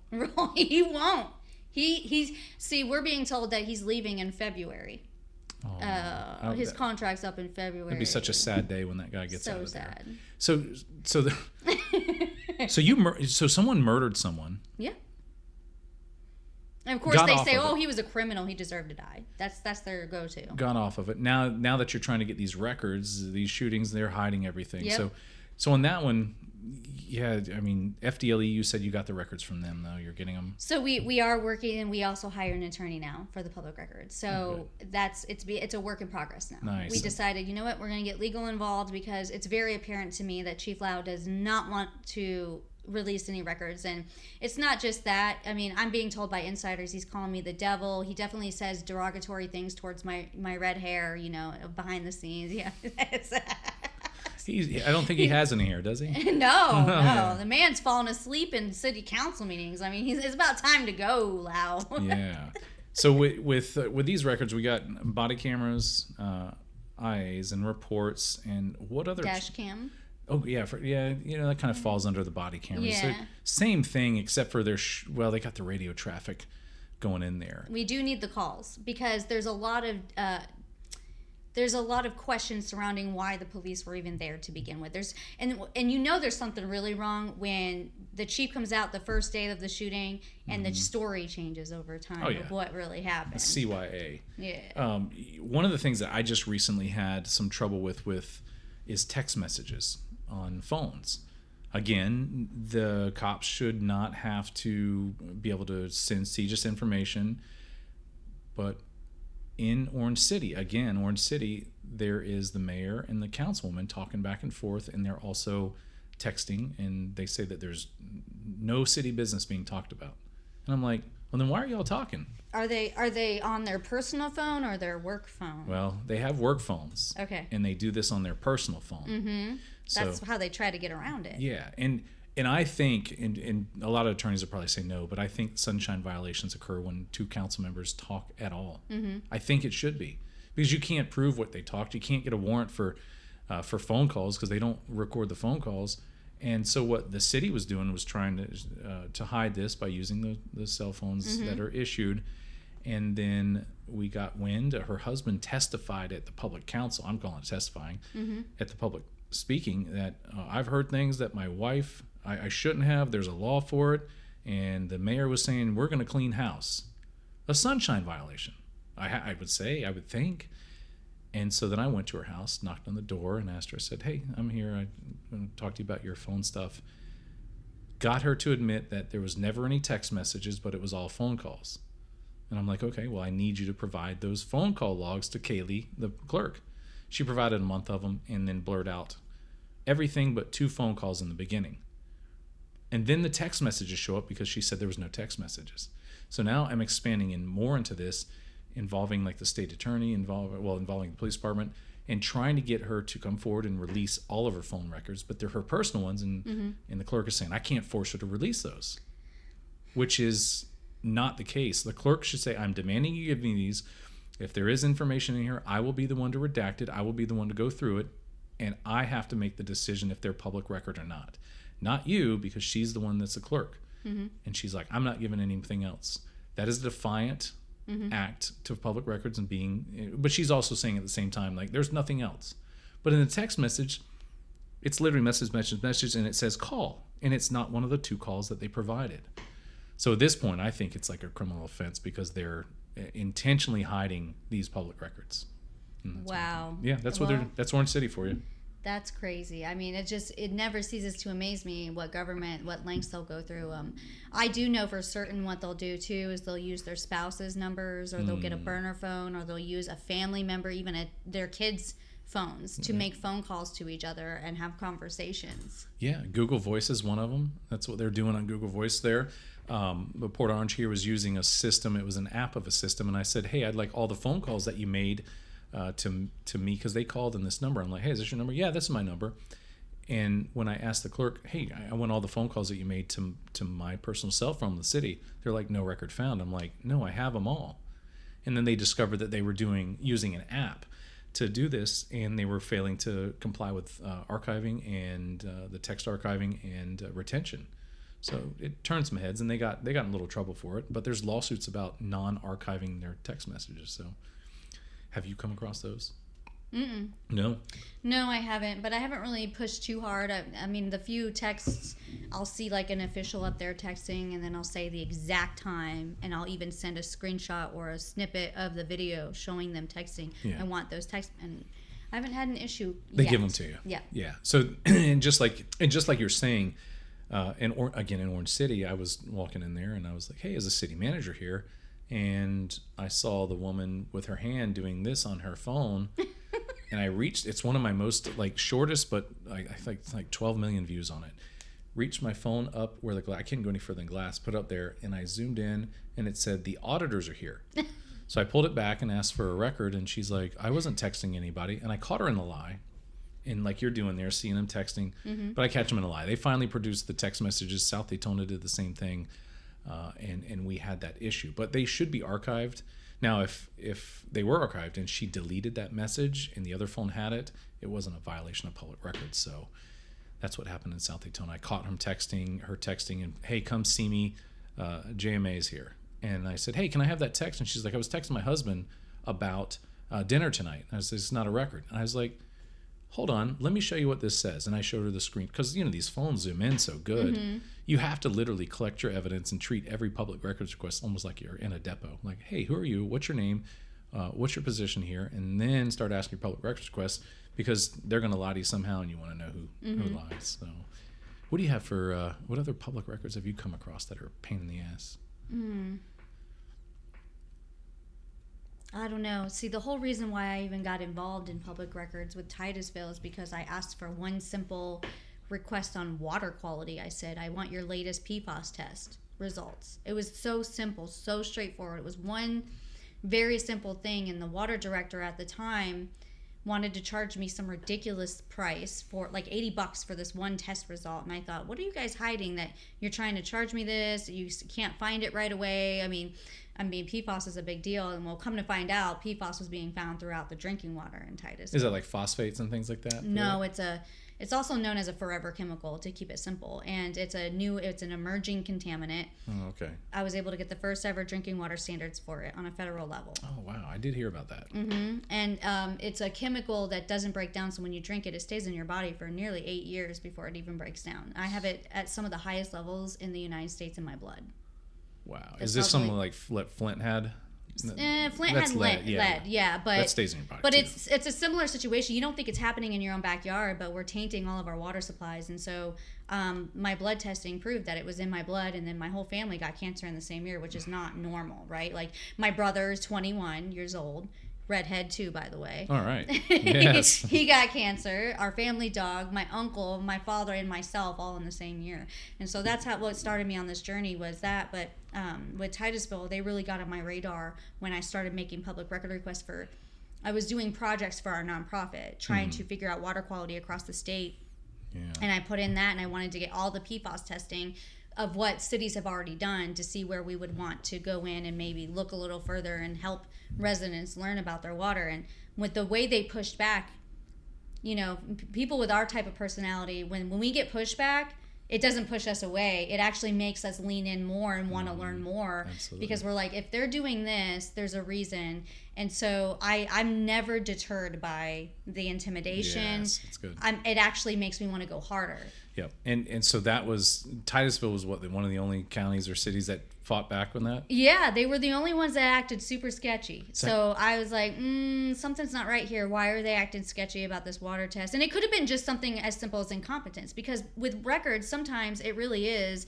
He won't. See, we're being told that he's leaving in February. His contract's up in February. It'd be such a sad day when that guy gets out of sad. there. So someone murdered someone. Yeah. And of course they say, he was a criminal, he deserved to die. That's their go-to. Got off of it. Now that you're trying to get these records, these shootings, they're hiding everything. Yep. So on that one, yeah, I mean, FDLE, you said you got the records from them, though. You're getting them. So we are working, and we also hire an attorney now for the public records. So it's a work in progress now. Nice. We decided, you know what, we're going to get legal involved because it's very apparent to me that Chief Lau does not want to release any records. And it's not just that. I mean, I'm being told by insiders he's calling me the devil. He definitely says derogatory things towards my red hair, behind the scenes. Yeah. I don't think he has any hair, does he? No. The man's falling asleep in city council meetings. I mean, it's about time to go, Lau. Yeah. So with these records, we got body cameras, IAs, and reports, and what other dash cam? Oh yeah, that kind of falls under the body cameras. Yeah. So same thing, except for they got the radio traffic going in there. We do need the calls because there's a lot of questions surrounding why the police were even there to begin with. There's something really wrong when the chief comes out the first day of the shooting and the story changes over time of what really happened. CYA. Yeah. One of the things that I just recently had some trouble with is text messages on phones. Again, the cops should not have to be able to send CJIS information, but in Orange City, there is the mayor and the councilwoman talking back and forth, and they're also texting, and they say that there's no city business being talked about. And I'm like, well, then why are y'all talking? Are they on their personal phone or their work phone? Well, they have work phones. Okay. And they do this on their personal phone. Mm-hmm. That's how they try to get around it. Yeah, and I think, and a lot of attorneys will probably say no, but I think sunshine violations occur when two council members talk at all. Mm-hmm. I think it should be, because you can't prove what they talked. You can't get a warrant for phone calls because they don't record the phone calls. And so what the city was doing was trying to hide this by using the cell phones that are issued. And then we got wind. Her husband testified at the public council. I'm calling it testifying at the public speaking that I've heard things that my wife I shouldn't have. There's a law for it. And the mayor was saying, we're going to clean house. A sunshine violation, I would think. And so then I went to her house, knocked on the door, and asked her, I said, hey, I'm here. I'm going to talk to you about your phone stuff. Got her to admit that there was never any text messages, but it was all phone calls. And I'm like, okay, well, I need you to provide those phone call logs to Kaylee, the clerk. She provided a month of them and then blurred out everything but 2 phone calls in the beginning. And then the text messages show up because she said there was no text messages. So now I'm expanding more into this, involving like the state attorney, involving the police department, and trying to get her to come forward and release all of her phone records, but they're her personal ones, and the clerk is saying, I can't force her to release those, which is not the case. The clerk should say, I'm demanding you give me these. If there is information in here, I will be the one to redact it. I will be the one to go through it, and I have to make the decision if they're public record or not. Not you, because she's the one that's a clerk. Mm-hmm. And she's like, I'm not giving anything else. That is a defiant Mm-hmm. act to public records and but she's also saying at the same time, like, there's nothing else. But in the text message, it's literally message, and it says call. And it's not one of the 2 calls that they provided. So at this point, I think it's like a criminal offense because they're intentionally hiding these public records. Wow. Yeah, that's that's Orange City for you. That's crazy. I mean, it never ceases to amaze me what lengths they'll go through. I do know for certain what they'll do too is they'll use their spouse's numbers, or they'll get a burner phone, or they'll use a family member, even their kids' phones, to make phone calls to each other and have conversations. Yeah, Google Voice is one of them. That's what they're doing on Google Voice there. The Port Orange here was using a system. It was an app of a system, and I said, hey, I'd like all the phone calls that you made to me, because they called in this number. I'm like, hey, is this your number? Yeah, this is my number. And when I asked the clerk, hey, I want all the phone calls that you made to my personal cell phone in the city, they're like, no record found. I'm like, no, I have them all. And then they discovered that they were using an app to do this, and they were failing to comply with archiving and the text archiving and retention. So it turned some heads, and they got in a little trouble for it. But there's lawsuits about non-archiving their text messages. So have you come across those? Mm-mm. No, I haven't, but I haven't really pushed too hard. I mean, the few texts, I'll see like an official up there texting, and then I'll say the exact time, and I'll even send a screenshot or a snippet of the video showing them texting. Yeah. I want those texts, and I haven't had an issue they yet. give them to you. Yeah. So and just like you're saying, in Orange City, I was walking in there, and I was like, hey, as a city manager here, and I saw the woman with her hand doing this on her phone. And I reached, it's one of my most shortest, but I think it's like 12 million views on it. Reached my phone up where I can't go any further than glass, put it up there, and I zoomed in, and it said, the auditors are here. So I pulled it back and asked for a record, and she's like, I wasn't texting anybody. And I caught her in the lie. And like you're doing there, seeing them texting, but I catch them in a lie. They finally produced the text messages. South Daytona did the same thing, and we had that issue. But they should be archived. Now, if they were archived and she deleted that message and the other phone had it, it wasn't a violation of public records. So that's what happened in South Daytona. I caught her texting, and hey, come see me. JMA's here. And I said, hey, can I have that text? And she's like, I was texting my husband about dinner tonight. And I said, it's not a record. And I was like, hold on, let me show you what this says. And I showed her the screen, because these phones zoom in so good. Mm-hmm. You have to literally collect your evidence and treat every public records request almost like you're in a depot. Like, hey, who are you? What's your name? What's your position here? And then start asking your public records requests, because they're going to lie to you somehow, and you want to know who lies. So what do you have for, what other public records have you come across that are a pain in the ass? I don't know. See, the whole reason why I even got involved in public records with Titusville is because I asked for one simple request on water quality. I said, I want your latest PFAS test results. It was so simple, so straightforward. It was one very simple thing, and the water director at the time wanted to charge me some ridiculous price for like $80 for this one test result. And I thought, what are you guys hiding that you're trying to charge me this? You can't find it right away. I mean, PFAS is a big deal, and we'll come to find out PFAS was being found throughout the drinking water in Titus. Is that like phosphates and things like that? No, it's also known as a forever chemical, to keep it simple, and it's an emerging contaminant. Oh, okay. I was able to get the first ever drinking water standards for it on a federal level. Oh, wow, I did hear about that. Mm-hmm. And it's a chemical that doesn't break down, so when you drink it, it stays in your body for nearly 8 years before it even breaks down. I have it at some of the highest levels in the United States in my blood. Wow. Is this something like Flint had? Flint had lead, but that stays in your body. But too. it's a similar situation. You don't think it's happening in your own backyard, but we're tainting all of our water supplies. And so my blood testing proved that it was in my blood, and then my whole family got cancer in the same year, which is not normal, right? Like, my brother is 21 years old. Redhead too, by the way. All right. Yes. He got cancer. Our family dog, my uncle, my father, and myself, all in the same year. And so that's what started me on this journey was that. But with Titusville, they really got on my radar when I started making public record requests I was doing projects for our nonprofit, trying to figure out water quality across the state. Yeah. And I put in that, and I wanted to get all the PFAS testing of what cities have already done to see where we would want to go in and maybe look a little further and help residents learn about their water. And with the way they pushed back, people with our type of personality, when we get pushback, it doesn't push us away. It actually makes us lean in more and want to learn more. Absolutely. Because we're like, if they're doing this, there's a reason. And so I'm never deterred by the intimidation. Yes, that's good. It actually makes me want to go harder. Yep. And so that was, Titusville was one of the only counties or cities that fought back on that? Yeah, they were the only ones that acted super sketchy. So I was like, something's not right here. Why are they acting sketchy about this water test? And it could have been just something as simple as incompetence, because with records, sometimes it really is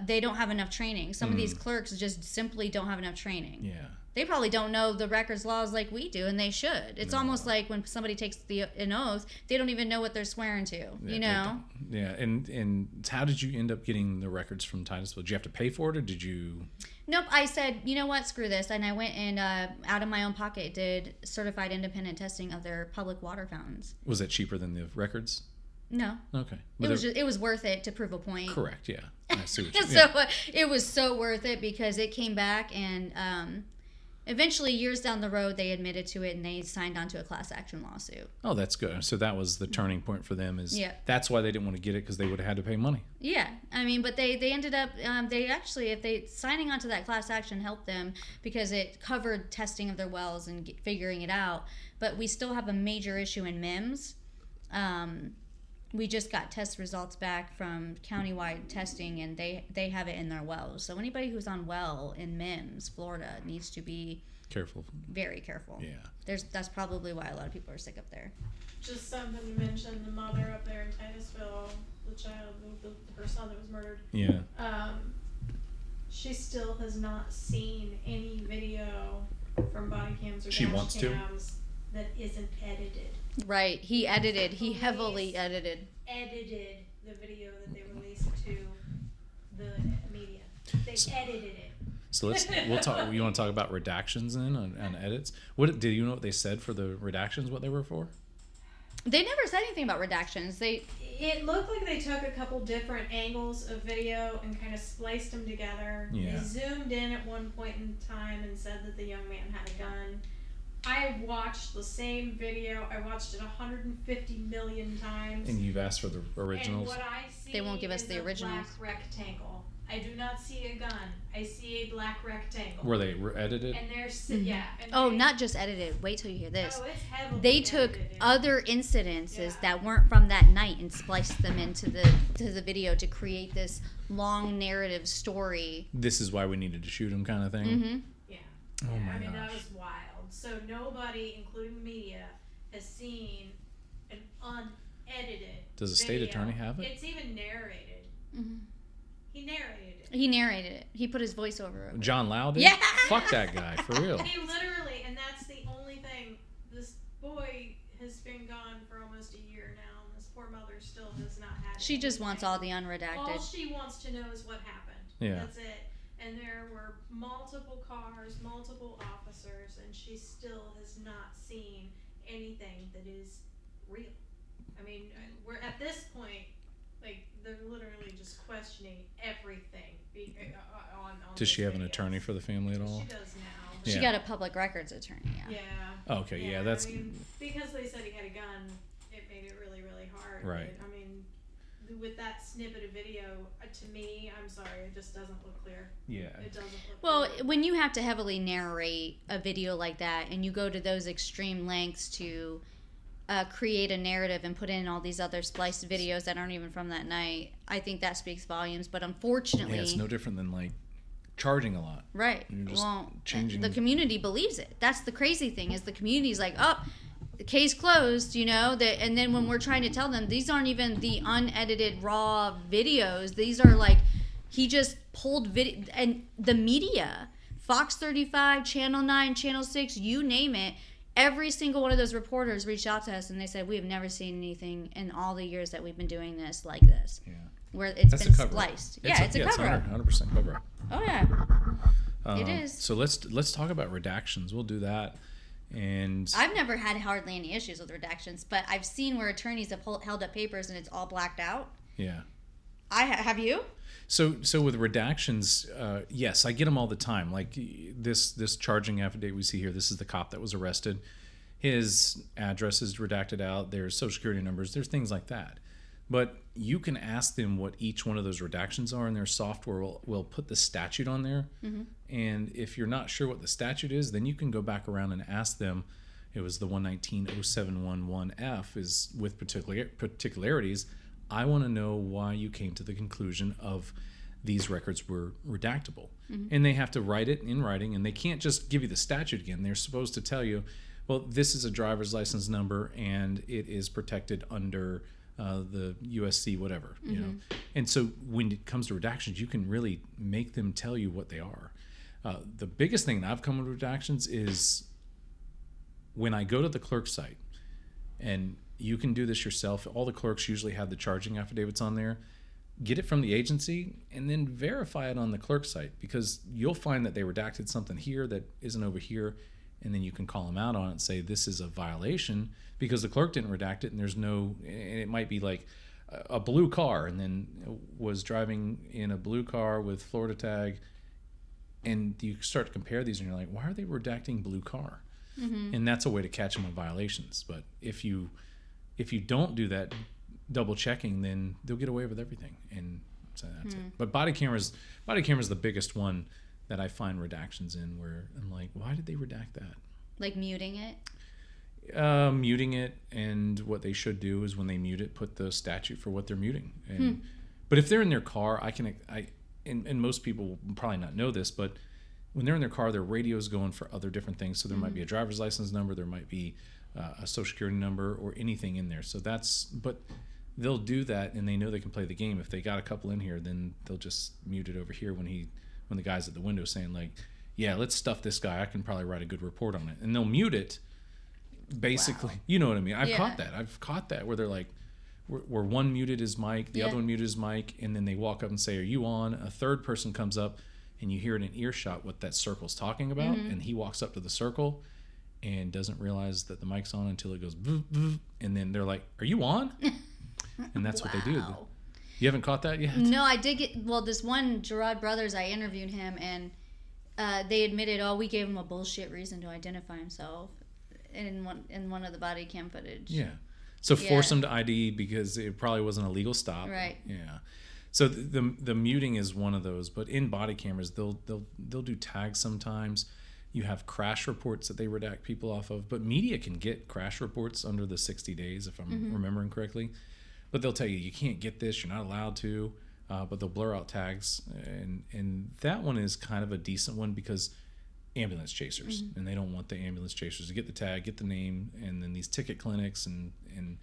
they don't have enough training. Some of these clerks just simply don't have enough training. Yeah. They probably don't know the records laws like we do, and they should. It's almost like when somebody takes an oath, they don't even know what they're swearing to, you know? Yeah, and how did you end up getting the records from Titusville? Did you have to pay for it, or did you? Nope, I said, you know what, screw this. And I went and, out of my own pocket, did certified independent testing of their public water fountains. Was it cheaper than the records? No. Okay. It was worth it to prove a point. Correct, yeah. I see what you mean. So it was so worth it, because it came back and... eventually, years down the road, they admitted to it and they signed on to a class action lawsuit. Oh, that's good. So that was the turning point for them. That's why they didn't want to get it, because they would have had to pay money. Yeah, I mean, but they ended up signing on to that class action helped them, because it covered testing of their wells and figuring it out. But we still have a major issue in MIMS. We just got test results back from countywide testing, and they have it in their wells. So anybody who's on well in MIMS, Florida, needs to be careful. Very careful. Yeah. That's probably why a lot of people are sick up there. Just something you mentioned, the mother up there in Titusville, the child, her son that was murdered. Yeah. She still has not seen any video from body cams or she dash wants cams that isn't edited. Right. He heavily edited The video that they released to the media. They edited it. So we'll talk. You want to talk about redactions then on edits? What did you know what they said for the redactions? What they were for? They never said anything about redactions. It looked like they took a couple different angles of video and kind of spliced them together. Yeah. They zoomed in at one point in time and said that the young man had a gun. I watched the same video. I watched it 150 million times. And you've asked for the originals? And what I see they won't give us the originals. Black rectangle. I do not see a gun. I see a black rectangle. Were they edited? And they're yeah. And not just edited. Wait till you hear this. Oh, it's heavily They took edited. other incidences that weren't from that night and spliced them into the video to create this long narrative story. This is why we needed to shoot them, kind of thing. Mm-hmm. Yeah. Oh my I mean, gosh. that was wild. So nobody, including the media, has seen an unedited. Does the state attorney have it? It's even narrated. Mm-hmm. He narrated it. He narrated it. He put his voice over it. John Loudon? Yeah. Fuck that guy, for real. He literally, and that's the only thing. This boy has been gone for almost a year now, and this poor mother still has not had. She just anything. wants all the unredacted. All she wants to know is what happened. Yeah. That's it. And there were multiple cars, multiple officers, and she still has not seen anything that is real. I mean, we're at this point, like, they're literally just questioning everything on Does she have an videos. attorney for the family at all? She does now. She Yeah. got a public records attorney. Yeah. Yeah. Okay, yeah, that's... I mean, because they said he had a gun, it made it really, really hard. Right. But, I mean, with that snippet of video, to me, I'm sorry, it just doesn't look clear. Yeah. It doesn't look Well, clear. when you have to heavily narrate a video like that and you go to those extreme lengths to create a narrative and put in all these other spliced videos that aren't even from that night, I think that speaks volumes. But unfortunately... Yeah, it's no different than, like, charging a lot. Right. You're just Well, changing... the community believes it. That's the crazy thing, is the community's like, oh, the case closed, you know? And then when we're trying to tell them, these aren't even the unedited, raw videos. These are like, he just pulled video... And the media, Fox 35, Channel 9, Channel 6, you name it, every single one of those reporters reached out to us and they said, we have never seen anything in all the years that we've been doing this like this. Yeah. Where it's That's been a cover-up. spliced. It's a cover-up. 100% cover-up. Oh, yeah. It is. So let's talk about redactions. We'll do that. And I've never had hardly any issues with redactions, but I've seen where attorneys have held up papers and it's all blacked out. yeah. Have you? So with redactions, yes, I get them all the time. Like this charging affidavit we see here. This is the cop that was arrested. his address is redacted out, there's social security numbers, there's things like that. But you can ask them what each one of those redactions are, and their software will put the statute on there. And if you're not sure what the statute is, then you can go back around and ask them. It was the 119.0711F is with particularities. I want to know why you came to the conclusion of these records were redactable. And they have to write it in writing, and they can't just give you the statute again. They're supposed to tell you, well, this is a driver's license number, and it is protected under the USC whatever, you know. And so when it comes to redactions, you can really make them tell you what they are. The biggest thing that I've come with redactions is when I go to the clerk site, and you can do this yourself. All the clerks usually have the charging affidavits on there. Get it from the agency and then verify it on the clerk site, because you'll find that they redacted something here that isn't over here, and then you can call them out on it and say this is a violation because the clerk didn't redact it, and there's no, and it might be like a blue car and then was driving in a blue car with Florida tag, and you start to compare these and you're like, why are they redacting blue car? And that's a way to catch them on violations. But if you don't do that double checking, then they'll get away with everything. And so that's it. But body cameras the biggest one that I find redactions in, where I'm like, why did they redact that? Like muting it? Muting it, and what they should do is when they mute it, put the statute for what they're muting. And but if they're in their car, and most people will probably not know this, but when they're in their car, their radio's going for other different things. So there might be a driver's license number, there might be a social security number, or anything in there. So but they'll do that, and they know they can play the game. If they got a couple in here, then they'll just mute it over here when the guy's at the window saying like, yeah, let's stuff this guy, I can probably write a good report on it. And they'll mute it, basically. Wow. You know what I mean? I've caught that where they're like, where one muted his mic, the other one muted his mic, and then they walk up and say, are you on? A third person comes up, and you hear it in earshot what that circle's talking about, and he walks up to the circle and doesn't realize that the mic's on until it goes boop, boop, and then they're like, are you on? And that's what they do. You haven't caught that yet? No, I did get, this one, Gerard Brothers, I interviewed him, and they admitted, we gave him a bullshit reason to identify himself in one of the body cam footage. Yeah. So force them to ID because it probably wasn't a legal stop. Right. Yeah. So the muting is one of those, but in body cameras, they'll do tags sometimes. You have crash reports that they redact people off of, but media can get crash reports under the 60 days, if I'm remembering correctly. But they'll tell you can't get this, you're not allowed to, but they'll blur out tags. And that one is kind of a decent one because ambulance chasers, and they don't want the ambulance chasers to get the tag, get the name, and then these ticket clinics. And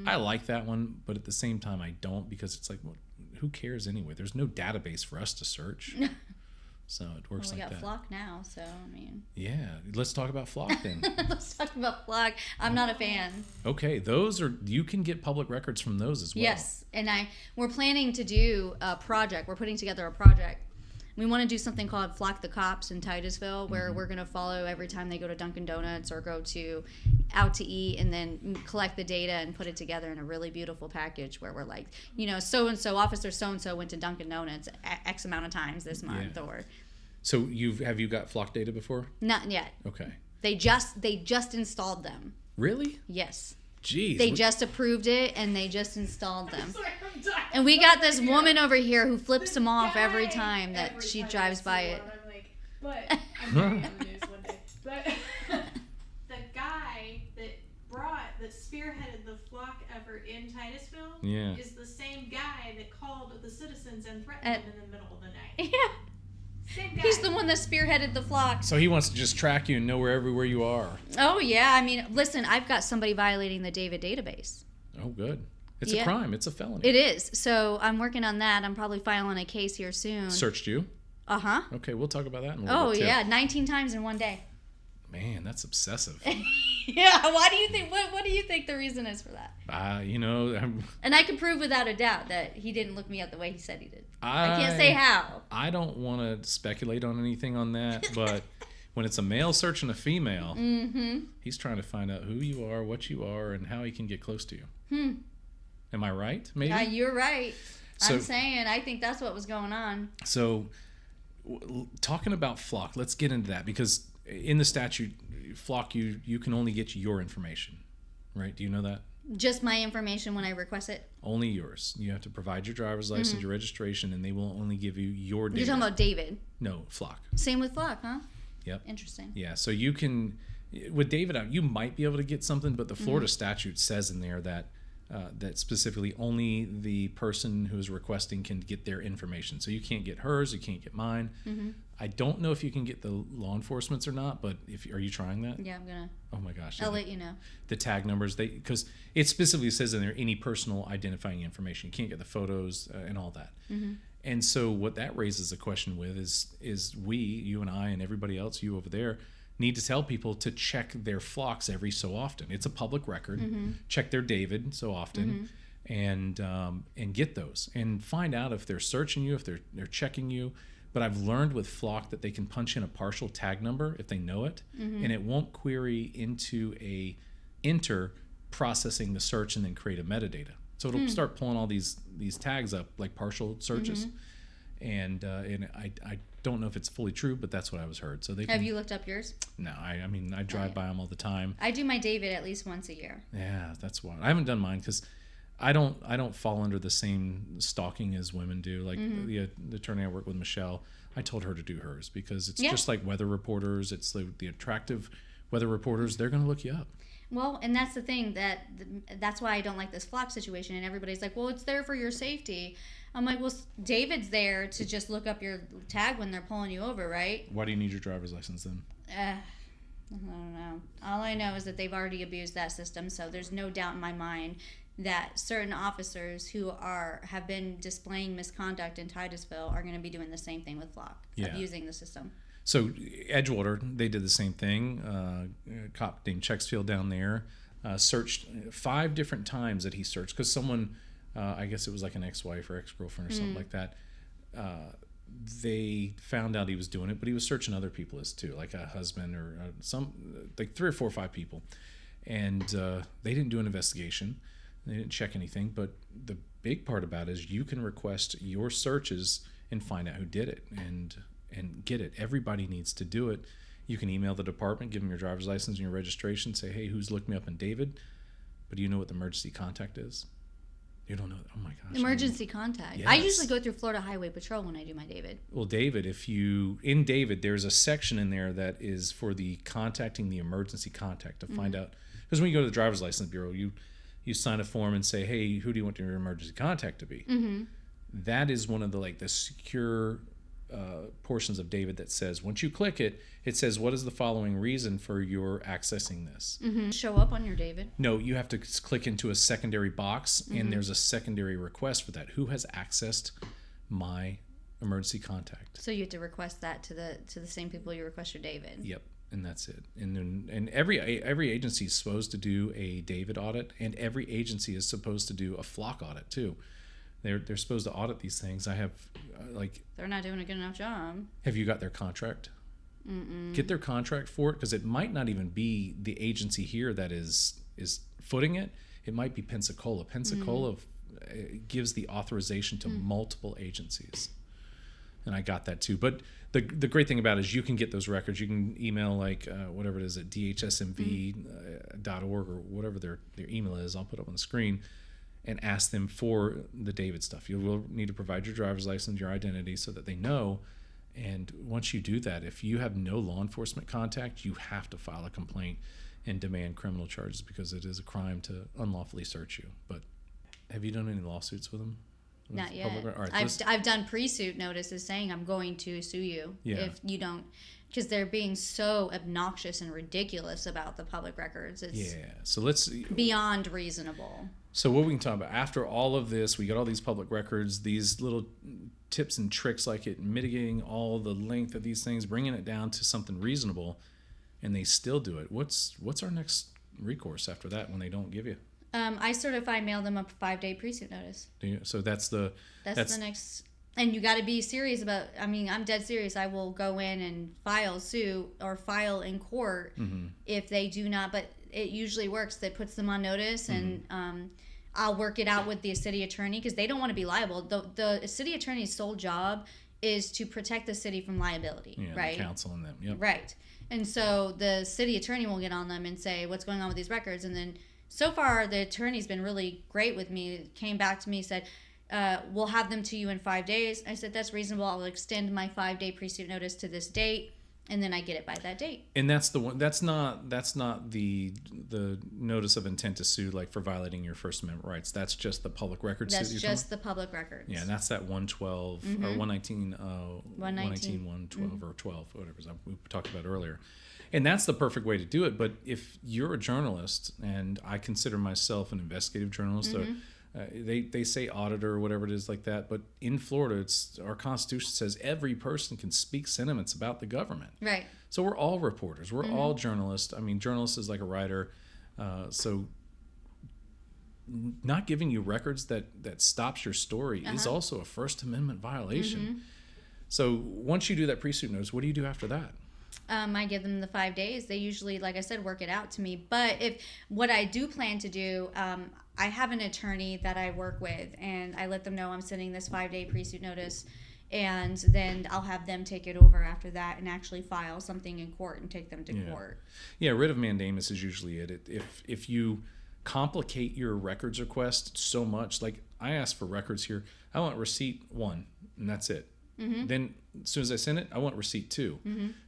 I like that one, but at the same time, I don't, because it's like, who cares anyway? There's no database for us to search. So it works like that. We got Flock now, so I mean. Yeah, let's talk about Flock then. Let's talk about Flock. I'm not a fan. Okay, you can get public records from those as well. Yes, and we're planning to do a project. We're putting together a project. We want to do something called Flock the Cops in Titusville, where we're going to follow every time they go to Dunkin' Donuts or go out to eat, and then collect the data and put it together in a really beautiful package where we're like, so-and-so, officer so-and-so went to Dunkin' Donuts X amount of times this month. Or. So have you got Flock data before? Not yet. Okay. They just installed them. Really? Yes. Jeez. They just approved it, and they just installed them. And we got this woman over here who flips them off every time that she drives by it. I'm like, but I'm hearing on the news one day. But the guy that spearheaded the Flock effort in Titusville is the same guy that called the citizens and threatened them in the middle of the night. Yeah. Same guy. He's the one that spearheaded the Flock. So he wants to just track you and know everywhere you are. Oh, yeah. I mean, listen, I've got somebody violating the David database. Oh, good. It's a crime. It's a felony. It is. So I'm working on that. I'm probably filing a case here soon. Searched you? Uh-huh. Okay, we'll talk about that in a little bit too. 19 times in one day. Man, that's obsessive. Yeah, why do you think? What do you think the reason is for that? And I can prove without a doubt that he didn't look me up the way he said he did. I can't say how. I don't want to speculate on anything on that, but when it's a male searching a female, he's trying to find out who you are, what you are, and how he can get close to you. Am I right? Maybe. Yeah, you're right. I'm saying I think that's what was going on. So, talking about Flock, let's get into that, because in the statute, flock, you can only get your information, right? Do you know that? Just my information when I request it? Only yours. You have to provide your driver's license, your registration, and they will only give you your data. You're talking about David? No, flock. Same with flock, huh? Yep. Interesting. Yeah, so you can, with David, you might be able to get something, but the Florida statute says in there that that specifically only the person who is requesting can get their information. So you can't get hers, you can't get mine. I don't know if you can get the law enforcement's or not, but are you trying that? Yeah, I'm gonna. Oh my gosh. I'll let you know. The tag numbers, because it specifically says in there any personal identifying information. You can't get the photos and all that. And so what that raises a question with is we, you and I and everybody else, you over there, need to tell people to check their flocks every so often. It's a public record. Check their David so often, and get those and find out if they're searching you, if they're checking you. But I've learned with flock that they can punch in a partial tag number if they know it, and it won't query into a enter processing the search and then create a metadata. So it'll start pulling all these tags up like partial searches, and I don't know if it's fully true, but that's what I was heard. So Have you looked up yours? No, I mean I drive by them all the time. I do my David at least once a year. Yeah, that's why I haven't done mine, because I don't fall under the same stalking as women do. Like the attorney I work with, Michelle, I told her to do hers because it's just like weather reporters. It's the attractive weather reporters. They're going to look you up. Well, and that's the thing that's why I don't like this flock situation. And everybody's like, well, it's there for your safety. I'm like, well, David's there to just look up your tag when they're pulling you over, right? Why do you need your driver's license then? I don't know. All I know is that they've already abused that system, so there's no doubt in my mind that certain officers who have been displaying misconduct in Titusville are going to be doing the same thing with flock, abusing the system. So Edgewater, they did the same thing. A cop named Checksfield down there searched 5 different times that he searched because someone, I guess it was like an ex-wife or ex-girlfriend or something like that. They found out he was doing it, but he was searching other people as too, like a husband or like 3 or 4 or 5 people. And they didn't do an investigation. They didn't check anything. But the big part about it is you can request your searches and find out who did it and get it. Everybody needs to do it. You can email the department, give them your driver's license and your registration, say, hey, who's looked me up in David? But do you know what the emergency contact is? You don't know. Oh my gosh. Emergency contact. Yes. I usually go through Florida Highway Patrol when I do my David. Well, David, in David, there's a section in there that is for the contacting the emergency contact to find out. Because when you go to the driver's license bureau, you sign a form and say, hey, who do you want your emergency contact to be? That is one of the secure portions of David that says once you click it, it says what is the following reason for your accessing this. Show up on your David? No, you have to click into a secondary box, and there's a secondary request for that. Who has accessed my emergency contact? So you have to request that to the same people you request your David. Yep, and that's it. And every agency is supposed to do a David audit, and every agency is supposed to do a flock audit too. They're supposed to audit these things. I have they're not doing a good enough job. Have you got their contract? Get their contract for it, because it might not even be the agency here that is footing it. It might be Pensacola. Pensacola gives the authorization to multiple agencies, and I got that too. But the great thing about it is you can get those records. You can email whatever it is at dhsmv.org or whatever their email is. I'll put it up on the screen. And ask them for the David stuff. You will need to provide your driver's license, your identity, so that they know. And once you do that, if you have no law enforcement contact, you have to file a complaint and demand criminal charges, because it is a crime to unlawfully search you. But have you done any lawsuits with them? Not yet. All right, I've done pre-suit notices saying I'm going to sue you if you don't, because they're being so obnoxious and ridiculous about the public records. It's so let's beyond reasonable. So what we can talk about after all of this, we got all these public records, these little tips and tricks like it mitigating all the length of these things, bringing it down to something reasonable, and they still do it. What's our next recourse after that when they don't give you? I certify mail them a 5-day pre-suit notice. So that's the next. And you got to be serious about. I mean, I'm dead serious. I will go in and file suit or file in court if they do not. But it usually works. That puts them on notice, and I'll work it out with the city attorney, because they don't want to be liable. The city attorney's sole job is to protect the city from liability, Yeah, right? the council and them. Yep. Right. And so the city attorney will get on them and say, what's going on with these records? And then so far, the attorney's been really great with me. Came back to me, said, we'll have them to you in 5 days. I said, that's reasonable. I'll extend my 5-day pre-suit notice to this date. And then I get it by that date. And that's the one. That's not the notice of intent to sue, like for violating your First Amendment rights. That's just the public records. That's just the public records. Yeah, and that's that 112 or 119, 112 or 12, whatever we talked about earlier. And that's the perfect way to do it. But if you're a journalist, and I consider myself an investigative journalist, they say auditor or whatever it is like that. But in Florida, our Constitution says every person can speak sentiments about the government. Right. So we're all reporters. We're all journalists. I mean, journalist is like a writer. So not giving you records that stops your story is also a First Amendment violation. So once you do that pre-suit notice, what do you do after that? I give them the 5 days. They usually, like I said, work it out to me. But if what I do plan to do, I have an attorney that I work with, and I let them know I'm sending this 5-day pre-suit notice, and then I'll have them take it over after that and actually file something in court and take them to court. Yeah, writ of mandamus is usually it. If you complicate your records request so much, like I asked for records here, I want receipt 1, and that's it. Then as soon as I send it, I want receipt 2.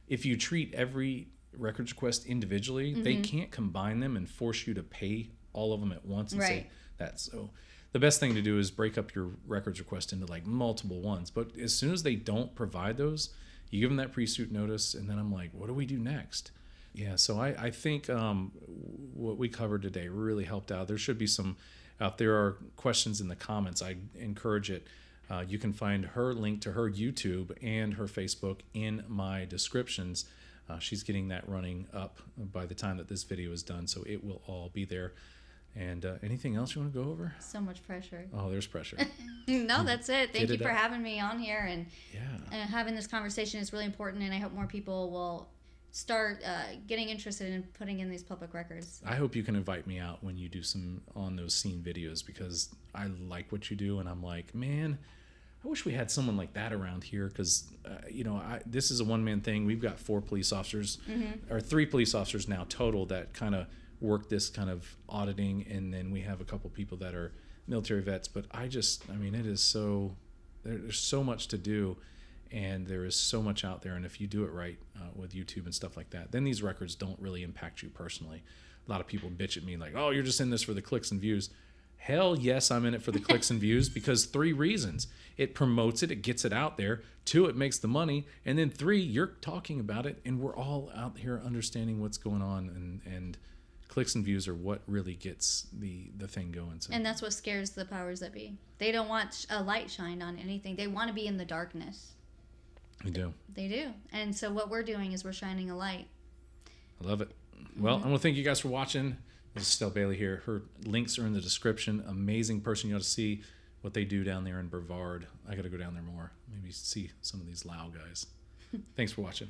If you treat every records request individually, they can't combine them and force you to pay all of them at once and say that. So the best thing to do is break up your records request into like multiple ones. But as soon as they don't provide those, you give them that pre-suit notice, and then I'm like, what do we do next? Yeah, so I think what we covered today really helped out. There should be some, if there are questions in the comments, I encourage it. You can find her link to her YouTube and her Facebook in my descriptions. She's getting that running up by the time that this video is done, so it will all be there. And anything else you want to go over? So much pressure. Oh, there's pressure. No, that's it. Thank you for up. having me on here, and having this conversation is really important, and I hope more people will start getting interested in putting in these public records. I hope you can invite me out when you do some on those scene videos, because I like what you do, and I'm like, man, I wish we had someone like that around here, because this is a one-man thing. We've got 4 police officers, or 3 police officers now total, that kind of work this kind of auditing, and then we have a couple people that are military vets. But it is so, there's so much to do, and there is so much out there, and if you do it right with YouTube and stuff like that, then these records don't really impact you personally. A lot of people bitch at me like, oh, you're just in this for the clicks and views. Hell yes, I'm in it for the clicks and views, because 3 reasons. It promotes it, it gets it out there. 2, it makes the money. And then 3, you're talking about it, and we're all out here understanding what's going on, and clicks and views are what really gets the thing going. So. And that's what scares the powers that be. They don't want a light shined on anything. They want to be in the darkness. They do. They do. And so what we're doing is we're shining a light. I love it. Well, I want to thank you guys for watching. This is Stel Bailey here. Her links are in the description. Amazing person. You ought to see what they do down there in Brevard. I got to go down there more. Maybe see some of these Lao guys. Thanks for watching.